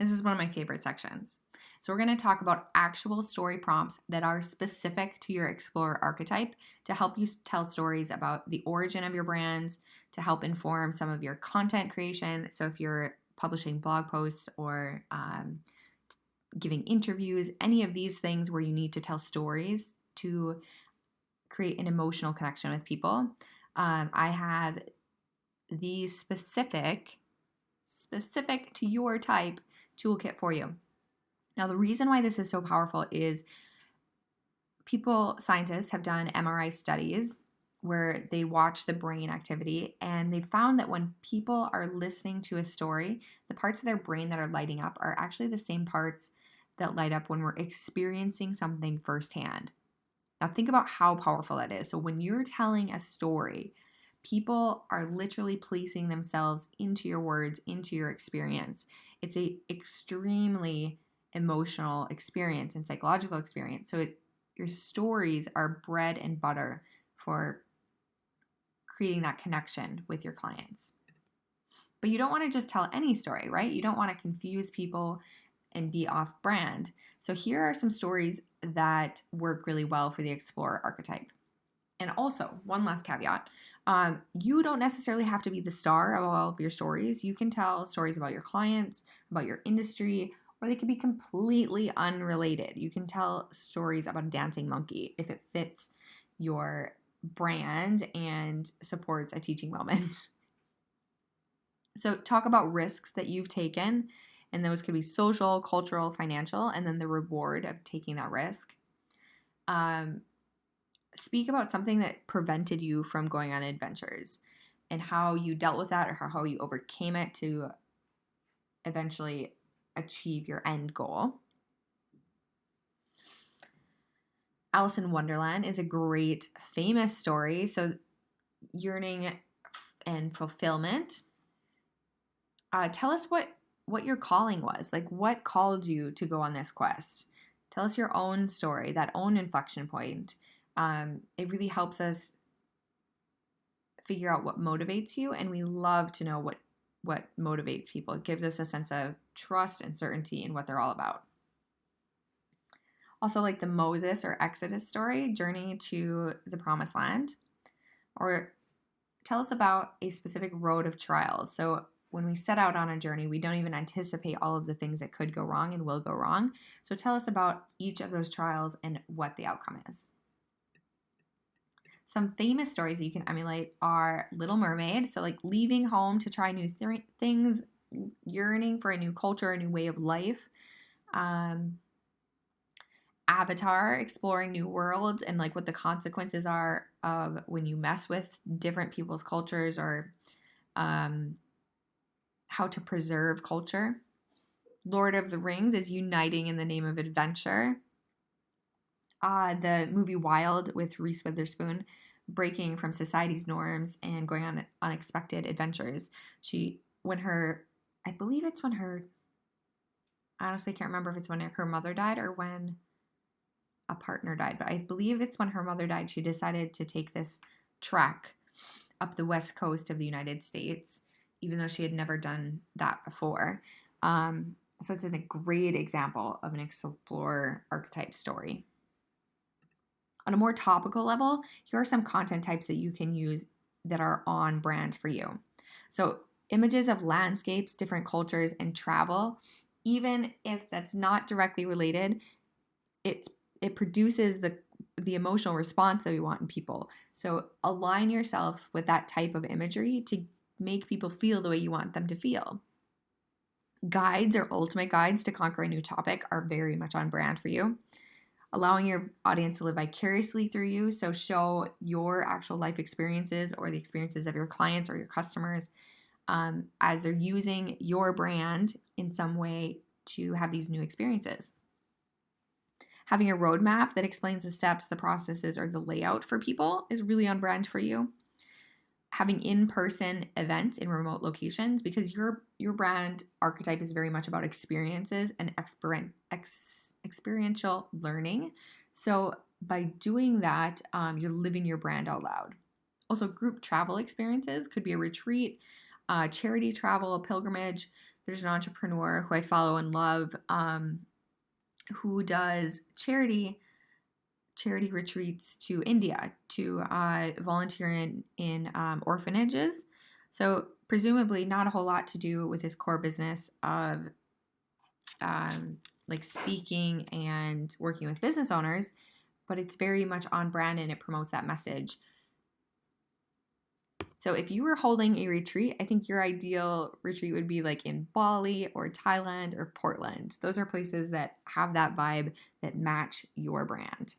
This is one of my favorite sections. So we're going to talk about actual story prompts that are specific to your Explorer archetype to help you tell stories about the origin of your brands, to help inform some of your content creation. So if you're publishing blog posts or giving interviews, any of these things where you need to tell stories to create an emotional connection with people. I have the specific to your type toolkit for you. Now, the reason why this is so powerful is scientists have done MRI studies where they watch the brain activity, and they found that when people are listening to a story, the parts of their brain that are lighting up are actually the same parts that light up when we're experiencing something firsthand. Now, think about how powerful that is. So when you're telling a story, people are literally placing themselves into your words, into your experience. It's a extremely emotional experience and psychological experience. So your stories are bread and butter for creating that connection with your clients. But you don't want to just tell any story, right? You don't want to confuse people and be off brand. So here are some stories that work really well for the Explorer archetype. And also, one last caveat, you don't necessarily have to be the star of all of your stories. You can tell stories about your clients, about your industry, or they could be completely unrelated. You can tell stories about a dancing monkey if it fits your brand and supports a teaching moment. So talk about risks that you've taken, and those could be social, cultural, financial, and then the reward of taking that risk. Speak about something that prevented you from going on adventures and how you dealt with that or how you overcame it to eventually achieve your end goal. Alice in Wonderland is a great, famous story. So yearning and fulfillment. Tell us what your calling was. Like, what called you to go on this quest? Tell us your own story, that own inflection point. It really helps us figure out what motivates you, and we love to know what motivates people. It gives us a sense of trust and certainty in what they're all about. Also, like the Moses or Exodus story, journey to the promised land. Or tell us about a specific road of trials. So when we set out on a journey, we don't even anticipate all of the things that could go wrong and will go wrong. So tell us about each of those trials and what the outcome is. Some famous stories that you can emulate are Little Mermaid. So like leaving home to try new things, yearning for a new culture, a new way of life. Avatar, exploring new worlds and like what the consequences are of when you mess with different people's cultures, or how to preserve culture. Lord of the Rings is uniting in the name of adventure. The movie Wild with Reese Witherspoon, breaking from society's norms and going on unexpected adventures. I honestly can't remember if it's when her mother died or when a partner died, but I believe it's when her mother died, she decided to take this trek up the west coast of the United States, even though she had never done that before. So it's a great example of an Explorer archetype story. On a more topical level, here are some content types that you can use that are on brand for you. So images of landscapes, different cultures, and travel, even if that's not directly related, it produces the emotional response that we want in people. So align yourself with that type of imagery to make people feel the way you want them to feel. Guides or ultimate guides to conquer a new topic are very much on brand for you. Allowing your audience to live vicariously through you. So show your actual life experiences or the experiences of your clients or your customers as they're using your brand in some way to have these new experiences. Having a roadmap that explains the steps, the processes, or the layout for people is really on brand for you. Having in-person events in remote locations, because your brand archetype is very much about experiences and experiential learning. So by doing that, you're living your brand out loud. Also, group travel experiences could be a retreat, charity travel, a pilgrimage. There's an entrepreneur who I follow and love, who does charity retreats to India to volunteer in orphanages. So presumably not a whole lot to do with his core business of like speaking and working with business owners, but it's very much on brand and it promotes that message. So if you were holding a retreat, I think your ideal retreat would be like in Bali or Thailand or Portland. Those are places that have that vibe that match your brand.